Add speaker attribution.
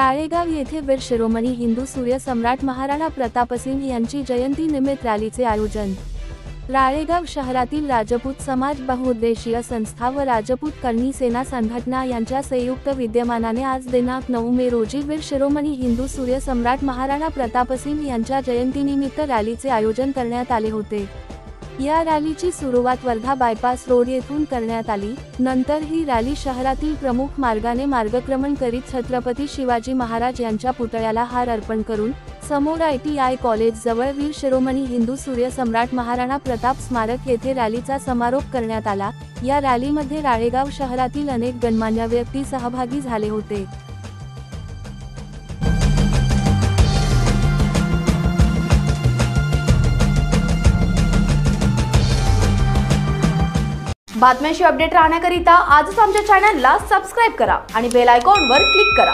Speaker 1: राळेगाव येथे वीर शिरोमणी हिंदू सूर्य सम्राट महाराणा प्रतापसिंह यांची जयंती निमित्त रॅलीचे आयोजन। राळेगाव शहरातील राजपूत समाज बहुउद्देशीय संस्था व राजपूत करणी सेना संघटना यांच्या संयुक्त विद्यमानाने आज दिनांक 9 मे रोजी वीर शिरोमणी हिंदू सूर्य सम्राट महाराणा प्रतापसिंह यांच्या जयंतीनिमित्त रॅलीचे आयोजन करण्यात आले होते। या रॅलीची सुरुवात वर्धा बायपास रोड येथून करण्यात आली। नंतर ही रॅली शहरातील प्रमुख मार्गाने मार्गक्रमण करीत छत्रपती शिवाजी महाराज यांच्या पुतळ्याला हार अर्पण करून समोर ITI कॉलेज जवळ वीर शिरोमणी हिंदू सूर्य सम्राट महाराणा प्रताप स्मारक येथे रॅलीचा समारोप करण्यात आला। या रॅलीमध्ये राळेगाव शहरातील अनेक गणमान्य व्यक्ती सहभागी झाले होते।
Speaker 2: बातम्यांशी अपडेट राहण्याकरिता आजच आमच्या चॅनलला सबस्क्राइब करा आणि बेल आयकॉनवर क्लिक करा।